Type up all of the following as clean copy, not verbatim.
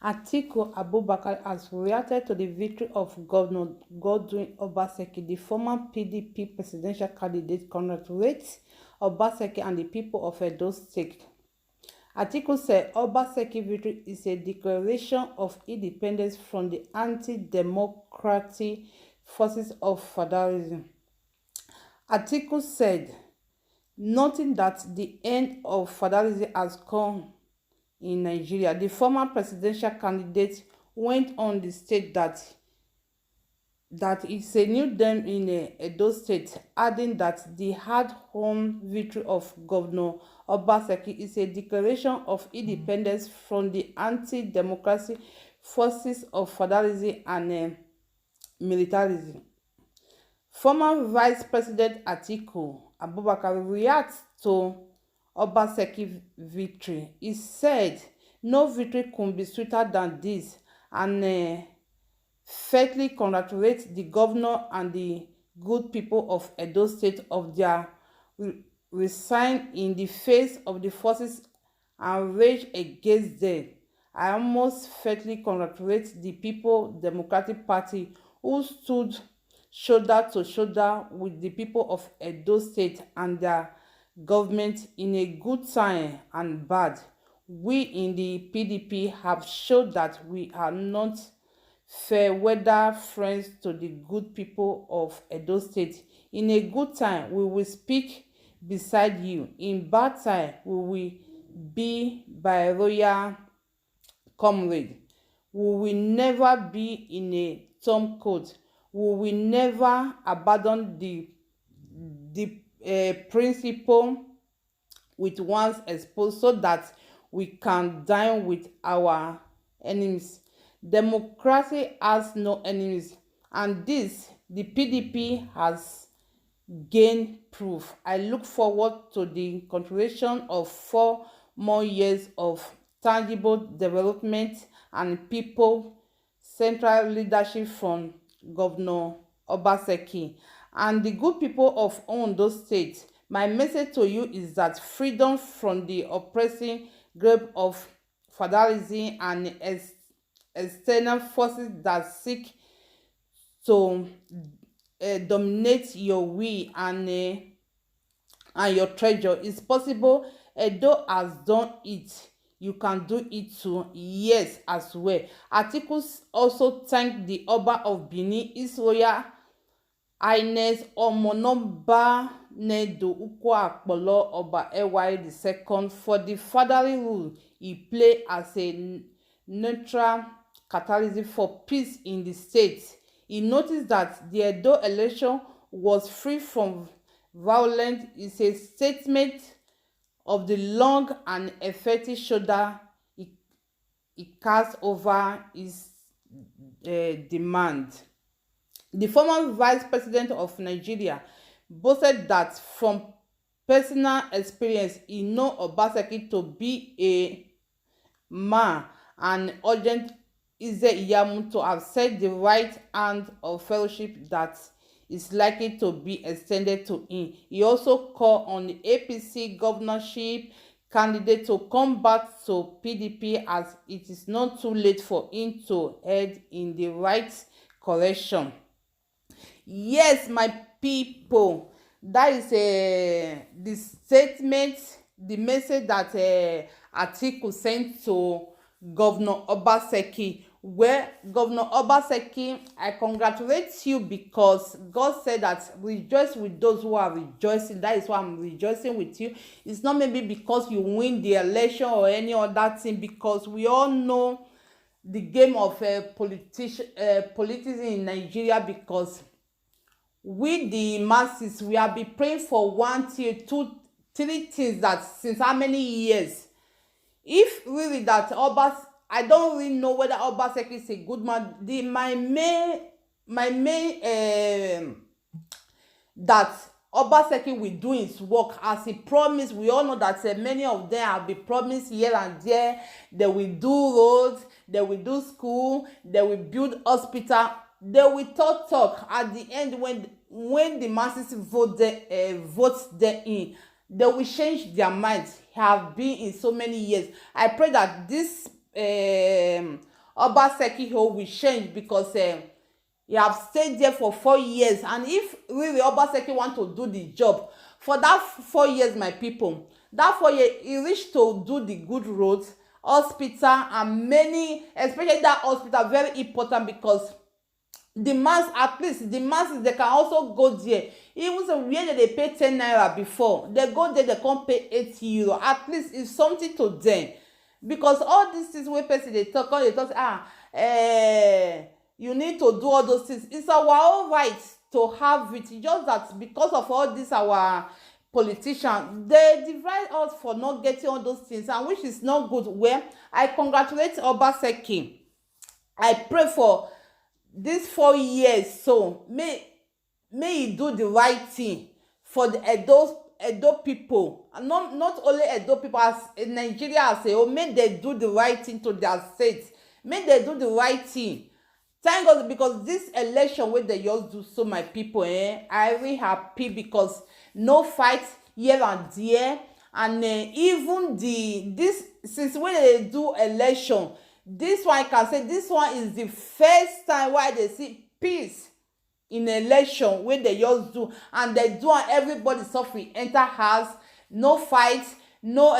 Atiku Abubakar has reacted to the victory of Governor Godwin Obaseki. The former PDP presidential candidate congratulates Obaseki and the people of Edo State. Atiku said Obaseki's victory is a declaration of independence from the anti-democratic forces of federalism. Atiku said, noting that the end of federalism has come in Nigeria. The former presidential candidate went on to state that it's a new dem in Edo State, adding that the hard-won victory of Governor Obaseki is a declaration of independence from the anti-democracy forces of federalism and militarism. Former Vice President Atiku Abubakar reacts to Obaseki's victory. He said, no victory could be sweeter than this, and faithfully congratulates the governor and the good people of Edo State of their resign in the face of the forces and rage against them. I almost faithfully congratulate the People Democratic Party who stood shoulder to shoulder with the people of Edo State and their government in a good time and bad. We in the PDP have showed that we are not fair weather friends to the good people of Edo State. In a good time, we will speak beside you. In bad time, we will be by royal comrade. We will never be in a tom coat. We will never abandon the principle with one's exposed so that we can dine with our enemies. Democracy has no enemies, and this the PDP has gained proof. I look forward to the continuation of 4 more years of tangible development and people central leadership from Governor Obaseki and the good people of Ondo State. My message to you is that freedom from the oppressing grip of federalism and external forces that seek to dominate your will and your treasure is possible. Edo has done it. You can do it too. Yes, as well. Articles also thank the Oba of Benin, His Royal Highness Omonoba Nedo Ukwa-Akpolo Oba Ey II for the fatherly role he played as a neutral catalyst for peace in the state. He noticed that the Edo election was free from violence. Is a statement of the long and effective shoulder he cast over his demand. The former vice president of Nigeria boasted that from personal experience he knows Obaseki to be a man and urgent Ize Iyamu to have set the right hand of fellowship that is likely to be extended to him. He also called on the APC governorship candidate to come back to PDP as it is not too late for him to head in the right correction. Yes, my people, that is the statement, the message that Atiku sent to Governor Obaseki. Well, Governor Obaseki, I congratulate you because God said that rejoice with those who are rejoicing. That is why I'm rejoicing with you. It's not maybe because you win the election or any other thing, because we all know the game of politics in Nigeria, because we the masses, we have been praying for 1 till 2 3 things that since how many years. If really that I don't really know whether Obaseki is a good man. My main that Obaseki will do his work as he promised. We all know that many of them have been promised here and there. They will do roads, they will do school, they will build hospital. They will talk at the end when the masses vote them in. They will change their minds. Have been in so many years. I pray that this Obaseki hold will change because he have stayed there for 4 years, and if really Obaseki want to do the job for that 4 years, my people, that 4 years he reach to do the good roads, hospital, and many, especially that hospital very important because the mass, at least the masses, they can also go there. Even so where they pay 10 naira before, they go there, they come pay 80 euro. At least it's something to them, because all these things wey person dey talk, all dey talk say you need to do all those things. It's our own right to have it. Just that because of all this our politicians, they divide us for not getting all those things, and which is not good. Well, I congratulate Obaseki. I pray for this 4 years, so may he do the right thing for the Edo people, and not only Edo people, as in Nigeria as a whole. May they do the right thing to their state. May they do the right thing. Thank God, because this election wey they just do, so my people, I really happy because no fight here and there, and even this since when they do election, this one I can say this one is the first time why they see peace in election wey they just do, and they do, and everybody suffering enter house, no fight, no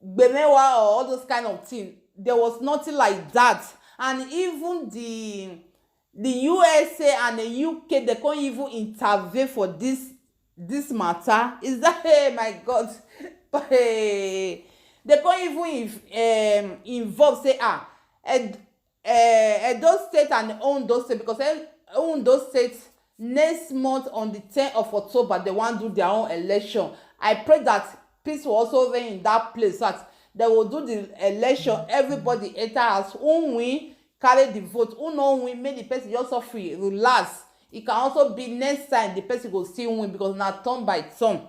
gbemewa or all those kind of things. There was nothing like that. And even the USA and the UK, they can't even intervene for this matter. Is that, hey my God, they can't even involve, say Edo State and Ondo State, because Ondo State next month on the 10th of October they want to do their own election. I pray that peace will also reign in that place, so that they will do the election. Everybody enter as who win, carry the vote. Who no win, make the person just free, relax. It can also be next time the person go still win, because na turn by turn.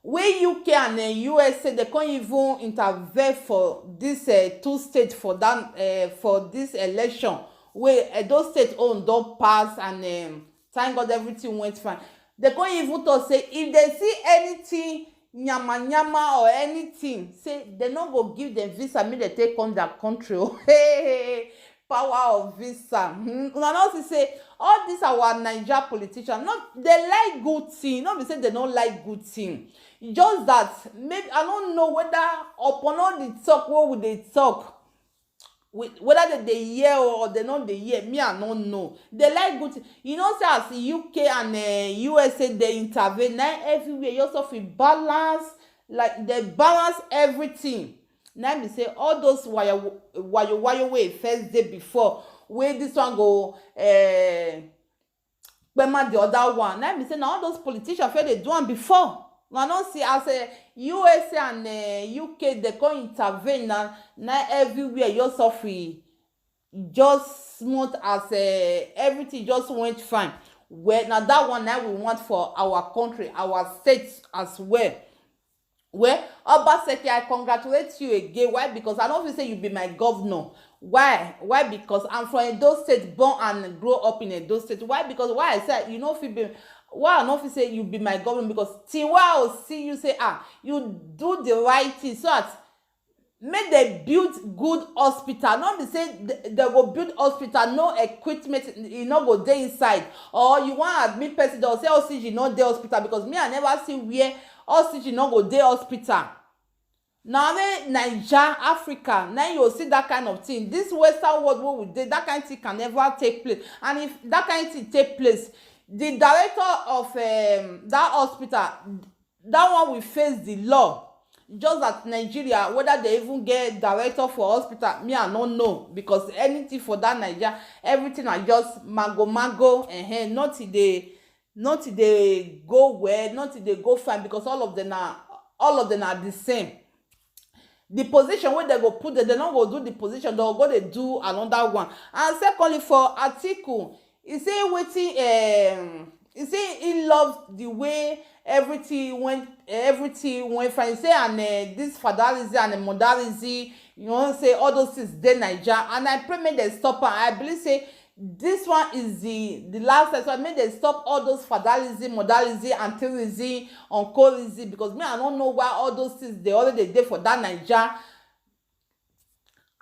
Wey UK and USA, they can't even intervene for this two states for that for this election. Wey Edo State own don pass, and thank God everything went fine. They can't even talk say if they see anything nyama or anything, say they no go give them visa, make they take on their country. Hey, power of visa. Una know say all these our Naija politicians, not they like good thing, not be say they don't like good thing. Just that maybe I don't know whether upon all the talk, what would they talk, whether they hear or they not they hear. Me, I don't know. They like good thing. You know, say as UK and USA, they intervene now everywhere. You also feel balance, like they balance everything. Now me say all those wire way first day before, where this one go Bema the other one. Now me say now all those politicians feel they do one before. I don't see as a USA and UK, they can intervene now everywhere. You're so free, just smooth as everything just went fine. Well, now that one now we want for our country, our states as well. Well, Obaseki, I congratulate you again. Why? Because I don't say you be my governor. Why? Because I'm from Edo State, born and grow up in Edo State. Why? Because why I said you know if you be. Why I not say you be my governor, because till I will see you say you do the right thing, so that make they build good hospital. Not be say they go build hospital, no equipment, you know go dey inside, or you want admit person, they will say oxygen no dey hospital, because me I never see where oxygen no go dey hospital. Now Naija, Africa, now you see that kind of thing. This Western world where we dey, that kind of thing can never take place. And if that kind of thing take place, the director of that hospital, that one will face the law. Just that Nigeria, whether they even get director for hospital, me I don't know, because anything for that Nigeria, everything are just mago, not till they go well, not till they go fine, because all of them are the same. The position where they go put them, they not go do the position, they go they do another one. And secondly, for Atiku, he say wetin he say he loved the way everything went fine. He say and this fatalism and modernism, you know, say all those things dey Naija, and I pray make dem stop am. I believe say this one is the last time, so make dem stop all those fatalism, modernism, antirism, uncorism, because me I don't know why all those things they already dey for that Naija.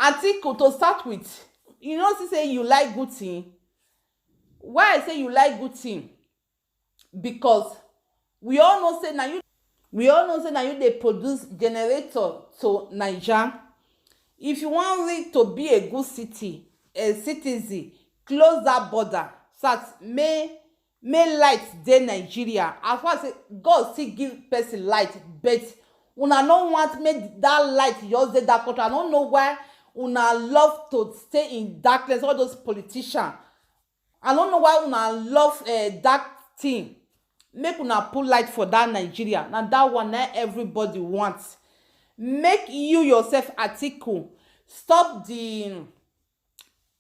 Atiku, to start with, you know, say you like good thing. Why I say you like good thing? Because we all know say na you dey produce generator to Naija. If you wan reach to be a good citizen, close that border so that may light dey Nigeria. As far as say God still give person light, but una no want make that light just dey that country. I no know why una love to stay in darkness, all those politicians. I no know why una love dark thing. Make una put light for that Nigeria. Na that one na everybody wants. Make you yourself, Atiku, stop the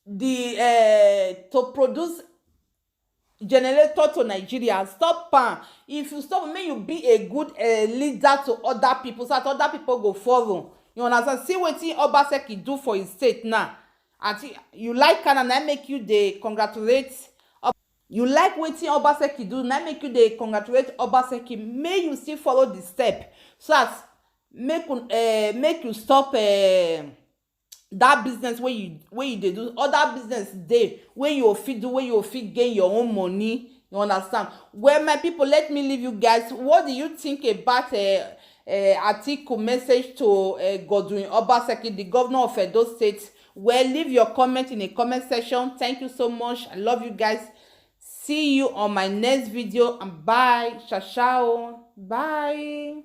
to produce generator to Nigeria. Stop am. If you stop, make you be a good leader to other people, so that other people go follow. You understand? See wetin Obaseki do for his state now. And you like am, na make you dey congratulate. You like wetin Obaseki do, na make you dey congratulate Obaseki. May you still follow the step, so that make you stop that business wey you dey do. Other business dey wey you fit do, wey you fit gain your own money. You understand? Well, my people, let me leave you guys. What do you think about Atiku message to Godwin Obaseki, the governor of Edo State? Well, leave your comment in the comment section. Thank you so much. I love you guys. See you on my next video, and bye. Ciao, ciao. Bye.